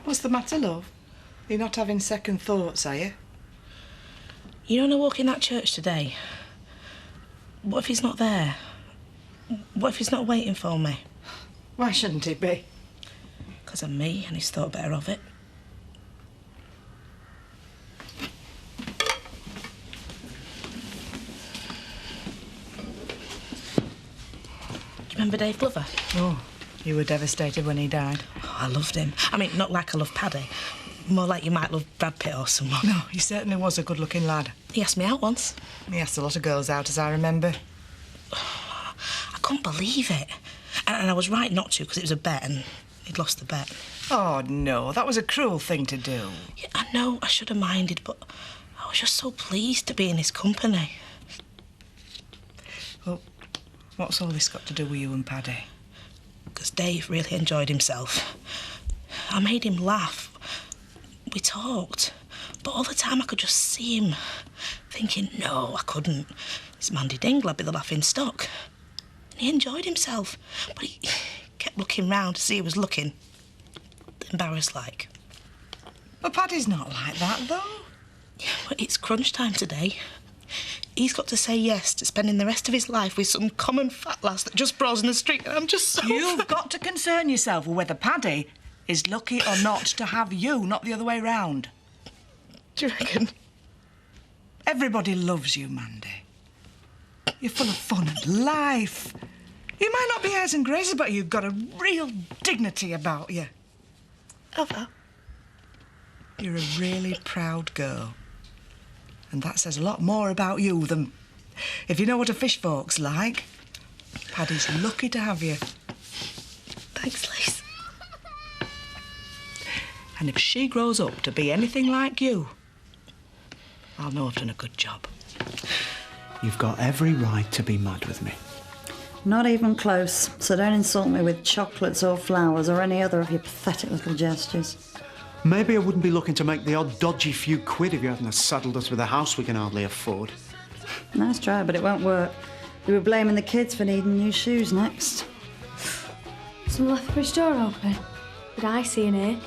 What's the matter, love? You're not having second thoughts, are you? You know, when I walk in that church today, what if he's not there? What if he's not waiting for me? Why shouldn't he be? Because of me, and he's thought better of it. Do you remember Dave Glover? Oh, you were devastated when he died. Oh, I loved him. I mean, not like I love Paddy. More like you might love Brad Pitt or someone. No, he certainly was a good-looking lad. He asked me out once. He asked a lot of girls out, as I remember. I couldn't believe it. And I was right not to, because it was a bet, and he'd lost the bet. Oh, no, that was a cruel thing to do. Yeah, I know I should have minded, but I was just so pleased to be in his company. Well, what's all this got to do with you and Paddy? Because Dave really enjoyed himself. I made him laugh. We talked, but all the time I could just see him thinking, no, I couldn't. It's Mandy Dingle, I'd be the laughing stock. And he enjoyed himself, but he kept looking round to see who was looking. Embarrassed like. But Paddy's not like that, though. Yeah, but it's crunch time today. He's got to say yes to spending the rest of his life with some common fat lass that just brawls in the street, and I'm just so... You've got to concern yourself with whether Paddy is lucky or not to have you, not the other way round. Do you reckon? Everybody loves you, Mandy. You're full of fun and life. You might not be airs and graces, but you've got a real dignity about you. Have I? You're a really proud girl. And that says a lot more about you than... If you know what a fish fork's like, Paddy's lucky to have you. Thanks, Liz. And if she grows up to be anything like you, I'll know I've done a good job. You've got every right to be mad with me. Not even close, so don't insult me with chocolates or flowers or any other of your pathetic little gestures. Maybe I wouldn't be looking to make the odd dodgy few quid if you hadn't saddled us with a house we can hardly afford. Nice try, but it won't work. We were blaming the kids for needing new shoes next. So we left the fridge door open. Did I see in here?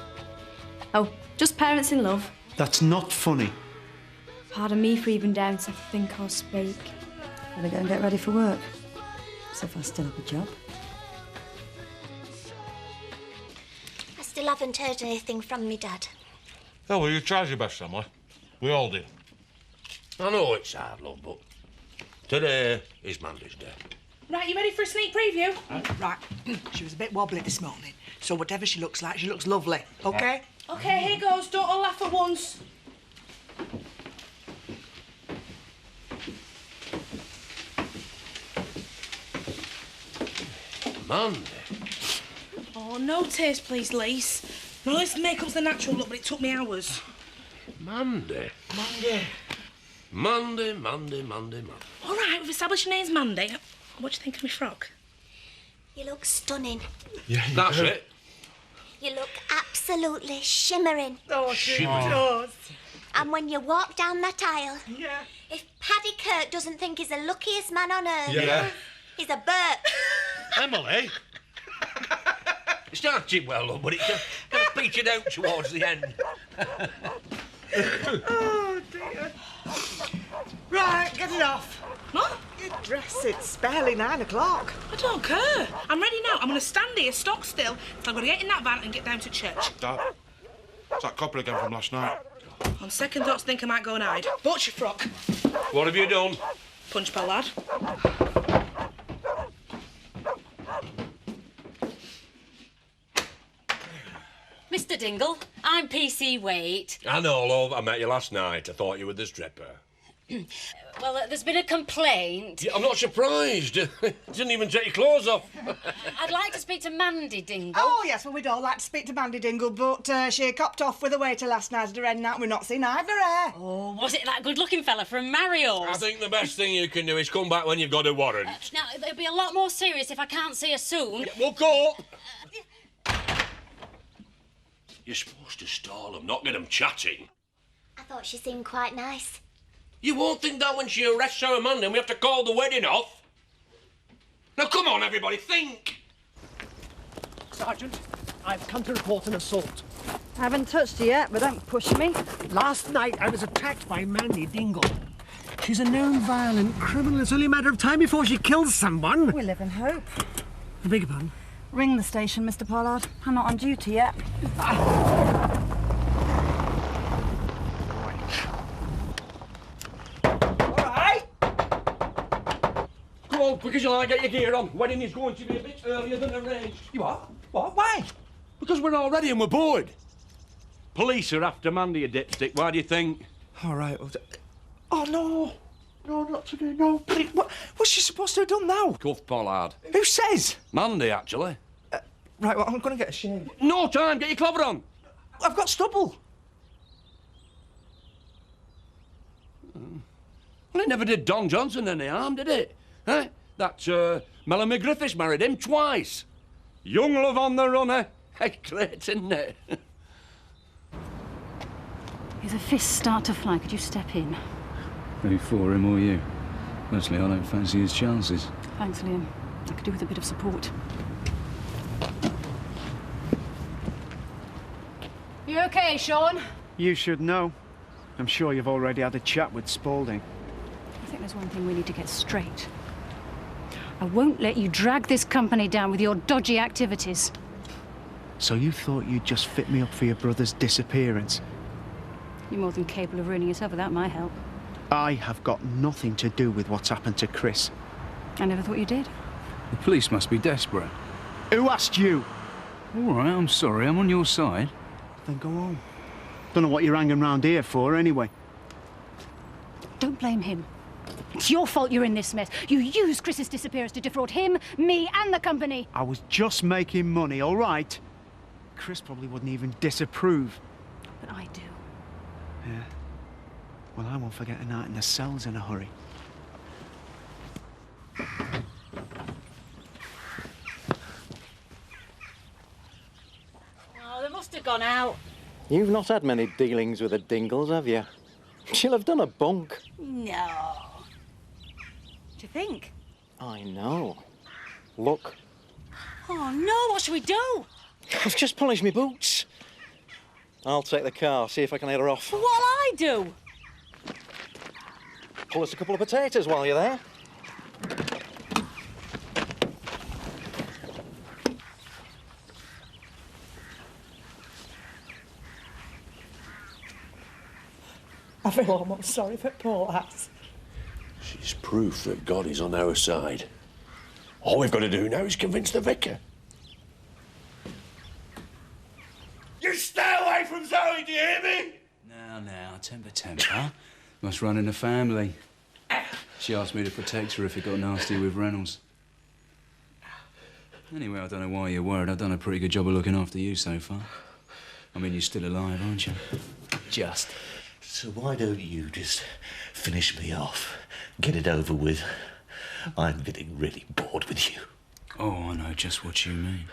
Oh, just parents in love. That's not funny. Pardon me for even daring to think or speak. Better go and get ready for work. As if I still have a job. I still haven't heard anything from me, Dad. Oh, well, you tried your best, Emily. We all did. I know it's hard, love, but today is Mandy's day. Right, you ready for a sneak preview? Right. She was a bit wobbly this morning, so whatever she looks like, she looks lovely, OK? OK, here goes. Don't all laugh at once. Mandy? Oh, no taste, please, Lise. No, this makeup's the natural look, but it took me hours. Mandy? Mandy. Mandy. All right, we've established your name's Mandy. What do you think of my frock? You look stunning. Yeah, That's it. You look absolutely shimmering. Oh, she does. And when you walk down that aisle, Yeah. if Paddy Kirk doesn't think he's the luckiest man on earth, Yeah. he's a Burt. Emily? It started well, love, but it kind of petered out towards the end. Oh, dear. Right, get it off. What? Your dress, it's barely 9 o'clock. I don't care. I'm ready now. I'm going to stand here, stock still. I'm going to get in that van and get down to church. Dad, it's that copper again from last night. On second thoughts, think I might go and hide. What's your frock? What have you done? Punch pal lad. Mr. Dingle, I'm PC Waite. I know, love. I met you last night. I thought you were the stripper. Well, there's been a complaint. Yeah, I'm not surprised. Didn't even take your clothes off. I'd like to speak to Mandy Dingle. Oh, yes, well, we'd all like to speak to Mandy Dingle, but she copped off with a waiter last night at her end night and we've not seen either her. Oh, was it that good-looking fella from Mario's? I think the best thing you can do is come back when you've got a warrant. Now, it'll be a lot more serious if I can't see her soon. Well, go up. You're supposed to stall them, not get them chatting. I thought she seemed quite nice. You won't think that when she arrests our Amanda and we have to call the wedding off. Now, come on, everybody, think. Sergeant, I've come to report an assault. I haven't touched you yet, but don't push me. Last night I was attacked by Mandy Dingle. She's a known violent criminal. It's only a matter of time before she kills someone. We live in hope. I beg your pardon? Ring the station, Mr. Pollard. I'm not on duty yet. Come on, quick as you like, get your gear on. Wedding is going to be a bit earlier than arranged. You are? What? Why? Because we're all ready and we're bored. Police are after Mandy, a dipstick. Why do you think? All right. Oh, no. No, not today, no. Please, what's she supposed to have done now? Cuff Pollard. Who says? Mandy, actually. Right, well, I'm going to get a shave. No time, get your clobber on. I've got stubble. Well, it never did Don Johnson any harm, did it? Eh? That Melanie Griffiths married him twice. Young love on the run, eh? Hey, great, isn't it? His fists start to fly. Could you step in? Who for, him or you? Personally, I don't fancy his chances. Thanks, Liam. I could do with a bit of support. You okay, Sean? You should know. I'm sure you've already had a chat with Spaulding. I think there's one thing we need to get straight. I won't let you drag this company down with your dodgy activities. So you thought you'd just fit me up for your brother's disappearance? You're more than capable of ruining yourself without my help. I have got nothing to do with what's happened to Chris. I never thought you did. The police must be desperate. Who asked you? All right, I'm sorry. I'm on your side. Then go on. Don't know what you're hanging round here for, anyway. Don't blame him. It's your fault you're in this mess. You used Chris's disappearance to defraud him, me, and the company. I was just making money, all right? Chris probably wouldn't even disapprove. But I do. Yeah. Well, I won't forget a night in the cells in a hurry. Oh, they must have gone out. You've not had many dealings with the Dingles, have you? She'll have done a bunk. No. Do you think? I know. Look. Oh, no, what should we do? I've just polished my boots. I'll take the car, see if I can head her off. What'll I do? Pull us a couple of potatoes while you're there. I feel almost sorry for poor ass. She's proof that God is on our side. All we've got to do now is convince the vicar. You stay away from Zoe, do you hear me? Now, temper. Must run in the family. She asked me to protect her if it got nasty with Reynolds. Anyway, I don't know why you're worried. I've done a pretty good job of looking after you so far. I mean, you're still alive, aren't you? Just. So why don't you just finish me off? Get it over with. I'm getting really bored with you. Oh, I know just what you mean.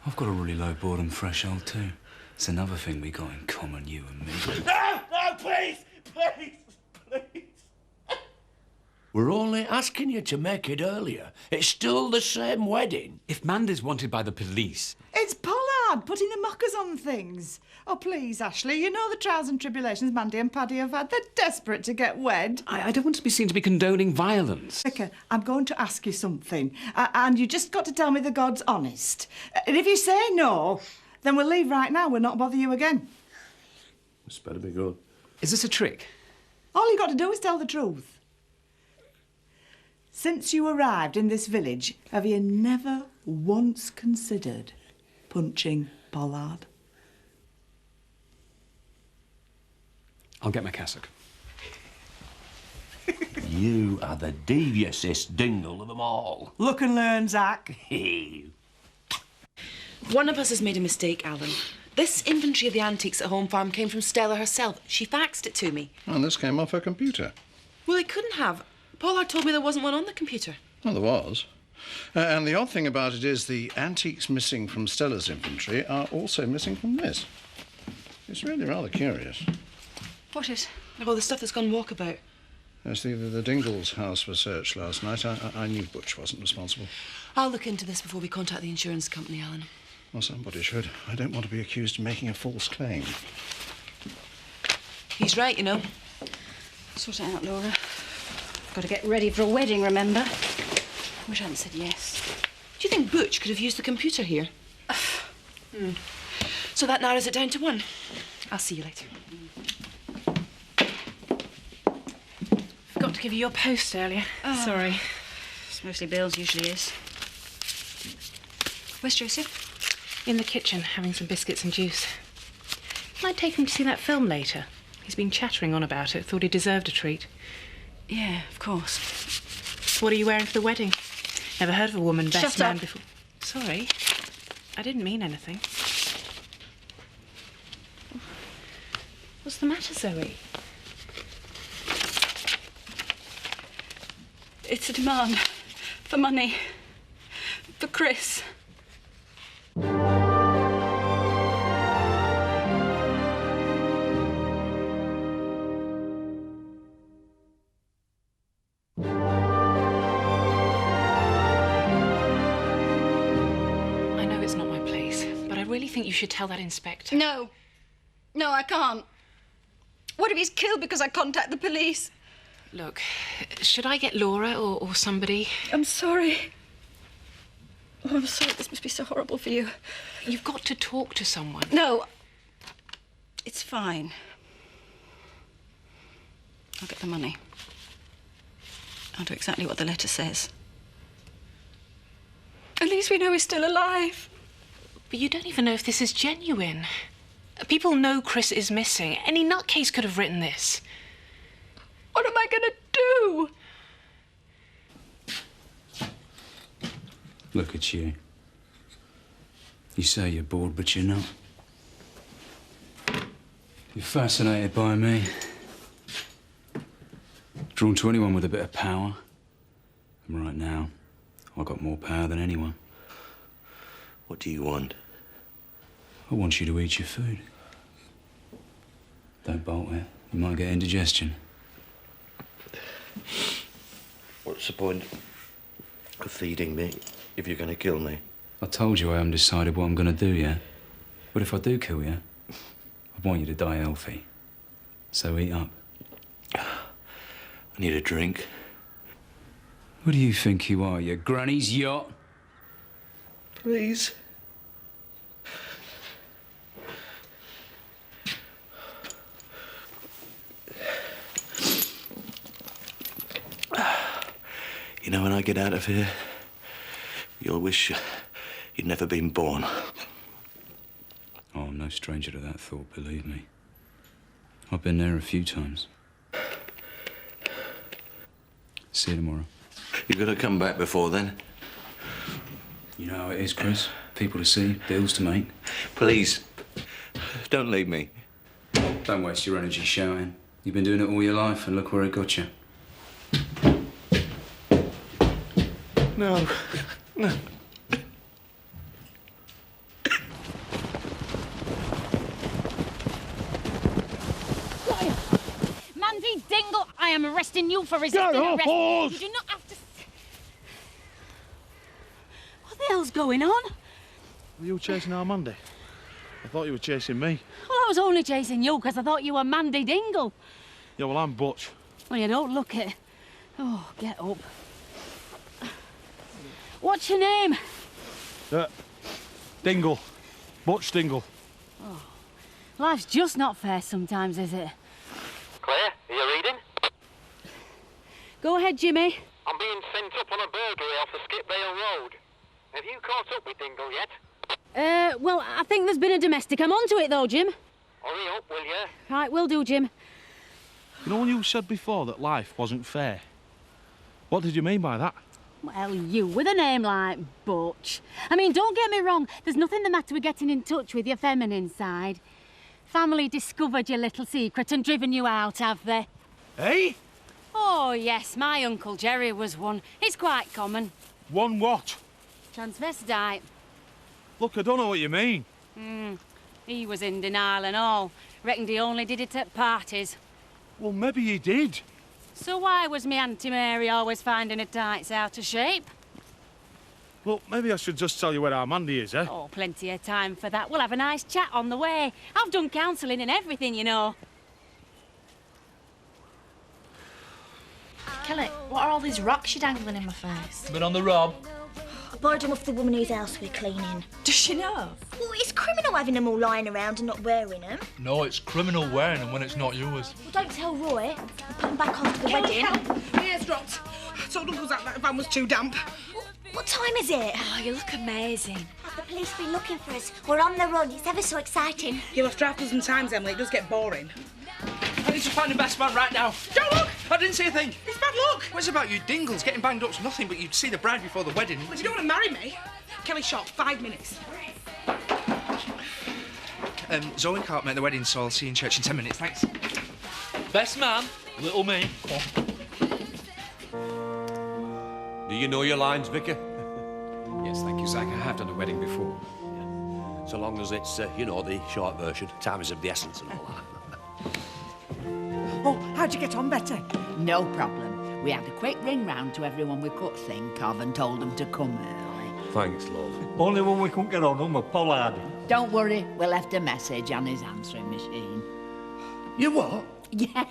I've got a really low boredom threshold too. It's another thing we got in common, you and me. No, please! We're only asking you to make it earlier. It's still the same wedding. If Mandy's wanted by the police... It's Pollard putting the mockers on things. Oh, please, Ashley, you know the trials and tribulations Mandy and Paddy have had. They're desperate to get wed. I don't want to be seen to be condoning violence. Vicar, I'm going to ask you something, and you just got to tell me the God's honest. And if you say no, then we'll leave right now. We'll not bother you again. This better be good. Is this a trick? All you got to do is tell the truth. Since you arrived in this village, have you never once considered punching Pollard? I'll get my cassock. You are the deviousest dingle of them all. Look and learn, Zach. One of us has made a mistake, Alan. This inventory of the antiques at Home Farm came from Stella herself. She faxed it to me. And this came off her computer. Well, it couldn't have. Pollard told me there wasn't one on the computer. Well, there was. And the odd thing about it is the antiques missing from Stella's inventory are also missing from this. It's really rather curious. What is? Oh, the stuff that's gone walkabout. Yes, the Dingles' house was searched last night. I knew Butch wasn't responsible. I'll look into this before we contact the insurance company, Alan. Well, somebody should. I don't want to be accused of making a false claim. He's right, you know. Sort it out, Laura. Got to get ready for a wedding, remember? Wish I hadn't said yes. Do you think Butch could have used the computer here? So that narrows it down to 1. I'll see you later. Forgot to give you your post earlier. Sorry. It's mostly Bill's, usually is. Where's Joseph? In the kitchen, having some biscuits and juice. Might take him to see that film later. He's been chattering on about it. Thought he deserved a treat. Yeah, of course. What are you wearing for the wedding? Never heard of a woman best Shut man up. before. Sorry. I didn't mean anything. What's the matter, Zoe? It's a demand for money. For Chris. I know it's not my place, but I really think you should tell that inspector. No. No, I can't. What if he's killed because I contact the police? Look, should I get Laura or somebody? I'm sorry. Oh, I'm sorry. This must be so horrible for you. You've got to talk to someone. No. It's fine. I'll get the money. I'll do exactly what the letter says. At least we know he's still alive. But you don't even know if this is genuine. People know Chris is missing. Any nutcase could have written this. What am I going to do? Look at you. You say you're bored, but you're not. You're fascinated by me. Drawn to anyone with a bit of power. And right now, I've got more power than anyone. What do you want? I want you to eat your food. Don't bolt it. You might get indigestion. What's the point of feeding me if you're going to kill me? I told you I haven't decided what I'm going to do yet. But if I do kill you, I want you to die healthy. So eat up. I need a drink. Who do you think you are, your granny's yacht? Please. You know, when I get out of here, you'll wish you'd never been born. Oh, I'm no stranger to that thought, believe me. I've been there a few times. See you tomorrow. You've got to come back before then. You know how it is, Chris. People to see, deals to make. Please, don't leave me. Don't waste your energy shouting. You've been doing it all your life, and look where it got you. No. No. Mandy Dingle, I am arresting you for resisting arrest. You do not have to... What the hell's going on? Were you chasing our Mandy? I thought you were chasing me. Well, I was only chasing you because I thought you were Mandy Dingle. Yeah, well, I'm Butch. Well, you don't look it. Oh, get up. What's your name? Dingle. Butch Dingle. Oh, life's just not fair sometimes, is it? Claire, are you reading? Go ahead, Jimmy. I'm being sent up on a burglary off the Skipdale Road. Have you caught up with Dingle yet? Well, I think there's been a domestic. I'm onto it, though, Jim. Hurry up, will you? Right, will do, Jim. You know when you said before that life wasn't fair? What did you mean by that? Well, you with a name like Butch. I mean, don't get me wrong, there's nothing the matter with getting in touch with your feminine side. Family discovered your little secret and driven you out, have they? Hey? Oh, yes, my Uncle Jerry was one. It's quite common. One what? Transvestite. Look, I don't know what you mean. He was in denial and all. Reckoned he only did it at parties. Well, maybe he did. So why was me Auntie Mary always finding her tights out of shape? Well, maybe I should just tell you where our Mandy is, eh? Oh, plenty of time for that. We'll have a nice chat on the way. I've done counselling and everything, you know. Kelly, what are all these rocks you're dangling in my face? Been on the rob? I borrowed them off the woman whose house we're cleaning. Does she know? Well, it's criminal having them all lying around and not wearing them. No, it's criminal wearing them when it's not yours. Well, don't tell Roy. I'll put them back after the Kelly, wedding. help! My hair's dropped. I told Uncle Zach that van was too damp. What time is it? Oh, you look amazing. The police have been looking for us. We're on the run. It's ever so exciting. You'll have to have some times, Emily. It does get boring. I need to find the best man right now. Don't look! I didn't see a thing. It's bad luck. What's about you dingles? Getting banged up's nothing, but you'd see the bride before the wedding. Well, if you don't want to marry me, Kelly short, 5 minutes. Zoe can't make the wedding, so I'll see you in church in 10 minutes. Thanks. Best man, little me. Do you know your lines, Vicar? Yes, thank you, Zach. I have done a wedding before. So long as it's, you know, the short version. Time is of the essence and all that. Oh, how'd you get on, Betty? No problem. We had a quick ring round to everyone we could think of and told them to come early. Thanks, love. Only one we couldn't get on them was Pollard. Don't worry, we left a message on his answering machine. You what? Yeah.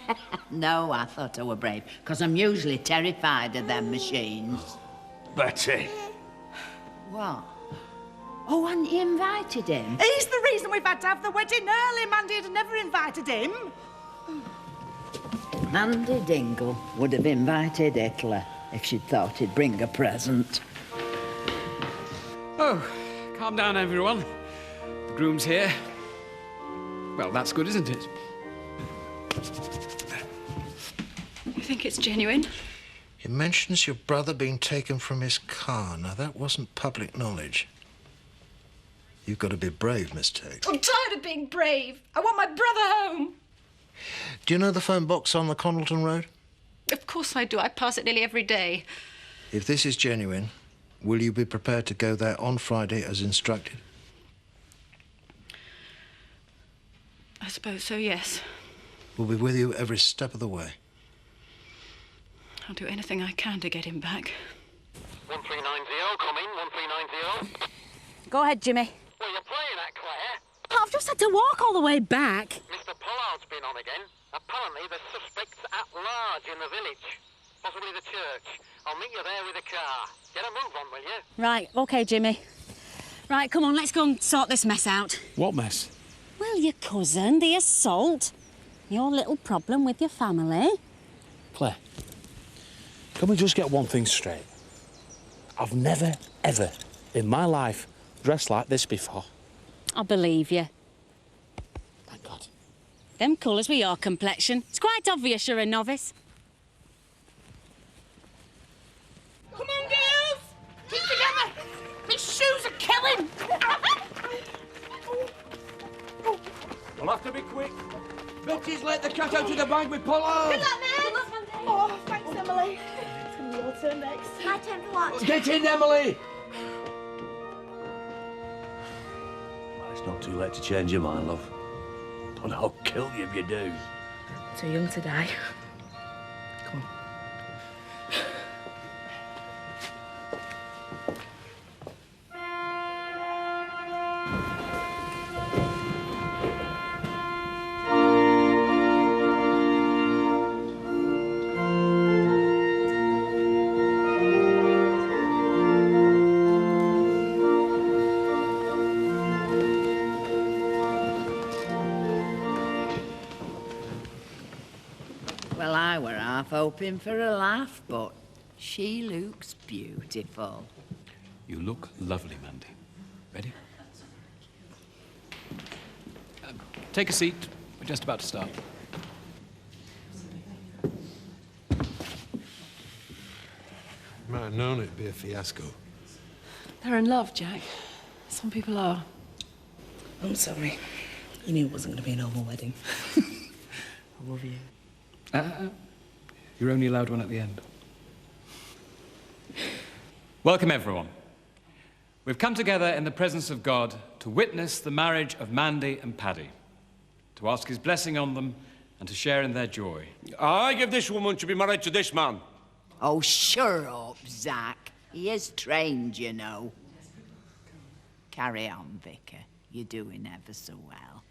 No, I thought I were brave, because I'm usually terrified of them machines. Betty. What? Oh, hadn't you invited him? He's the reason we've had to have the wedding early. Mandy had never invited him. Mandy Dingle would have invited Hitler if she'd thought he'd bring a present. Oh, calm down, everyone. The groom's here. Well, that's good, isn't it? You think it's genuine? It mentions your brother being taken from his car. Now, that wasn't public knowledge. You've got to be brave, Miss Tate. I'm tired of being brave. I want my brother home. Do you know the phone box on the Connelton Road? Of course I do. I pass it nearly every day. If this is genuine, will you be prepared to go there on Friday as instructed? I suppose so, yes. We'll be with you every step of the way. I'll do anything I can to get him back. 1390, come in, 1390. Go ahead, Jimmy. Well, you're playing at Claire. Oh, I've just had to walk all the way back. Mr. Pollard's been on again. Apparently there's suspects at large in the village. Possibly the church. I'll meet you there with a car. Get a move on, will you? Right, OK, Jimmy. Right, come on, let's go and sort this mess out. What mess? Well, your cousin, the assault, your little problem with your family. Claire, can we just get one thing straight? I've never, ever in my life dressed like this before. I believe you. Thank God. Them colours with your complexion. It's quite obvious you're a novice. Come on, girls! Keep together! These shoes are killing! We'll have to be quick. Betty's let the cat out of the bag with Pollard. Good luck, man. Good luck, Mandy. Oh, thanks, Emily. It's going to be your turn next. My turn for what? Get in, Emily! Well, it's not too late to change your mind, love. But I'll kill you if you do. Too young to die. Come on. Well, I were half hoping for a laugh, but she looks beautiful. You look lovely, Mandy. Ready? Take a seat. We're just about to start. Might have known it'd be a fiasco. They're in love, Jack. Some people are. I'm sorry. You knew it wasn't going to be a normal wedding. I love you. You're only allowed one at the end. Welcome, everyone. We've come together in the presence of God to witness the marriage of Mandy and Paddy, to ask his blessing on them and to share in their joy. I give this woman to be married to this man. Oh, shut up, Zach. He is trained, you know. Carry on, Vicar. You're doing ever so well.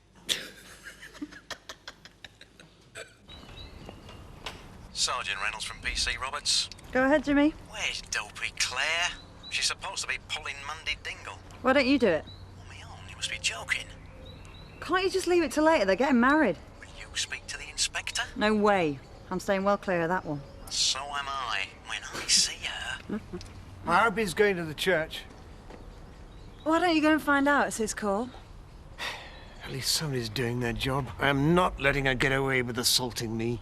Sergeant Reynolds from PC Roberts. Go ahead, Jimmy. Where's dopey Claire? She's supposed to be pulling Monday Dingle. Why don't you do it? You must be joking. Can't you just leave it till later? They're getting married. Will you speak to the inspector? No way. I'm staying well clear of that one. So am I. When I see her. I hope he's going to the church. Why don't you go and find out? It's his call. At least somebody's doing their job. I am not letting her get away with assaulting me.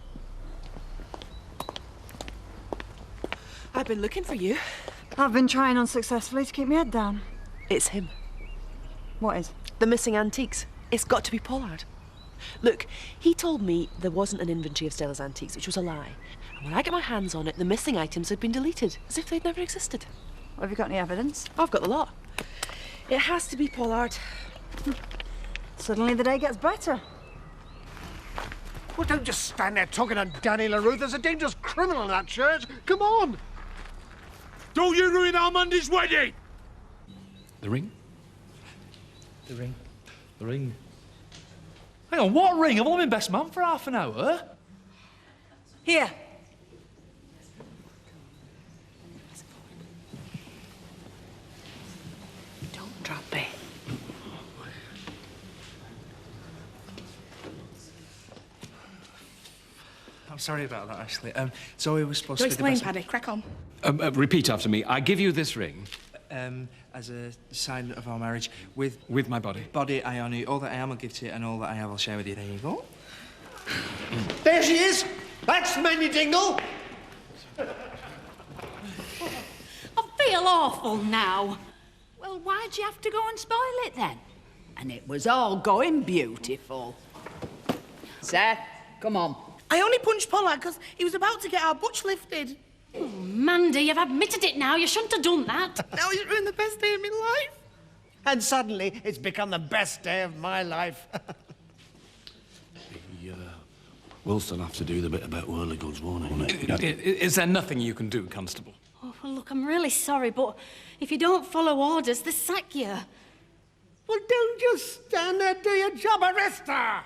I've been looking for you. I've been trying unsuccessfully to keep my head down. It's him. What is? The missing antiques. It's got to be Pollard. Look, he told me there wasn't an inventory of Stella's antiques, which was a lie. And when I get my hands on it, the missing items had been deleted, as if they'd never existed. Have you got any evidence? I've got the lot. It has to be Pollard. Suddenly the day gets better. Well, don't just stand there talking to Danny LaRue. There's a dangerous criminal in that church. Come on. Don't you ruin Armando's wedding! The ring? The ring. The ring. Hang on, what ring? I've only been best man for half an hour. Here. Don't drop it. I'm sorry about that, Ashley. Zoe was supposed Don't to be the explain, best... Paddy. Crack on. Repeat after me. I give you this ring. As a sign of our marriage, with my body. Body, I honour you. All that I am, I'll give to you, and all that I have, I'll share with you. There you go. There she is. That's Mandy Dingle. I feel awful now. Well, why'd you have to go and spoil it then? And it was all going beautiful. Seth, come on. I only punched Pollard because he was about to get our butch lifted. Oh, Mandy, you've admitted it now. You shouldn't have done that. Now he's ruined the best day of my life. And suddenly, it's become the best day of my life. We'll still have to do the bit about worldly goods, won't it? Is there nothing you can do, Constable? Oh, well, look, I'm really sorry, but if you don't follow orders, they sack you. Well, don't just stand there, do your job, arrest her!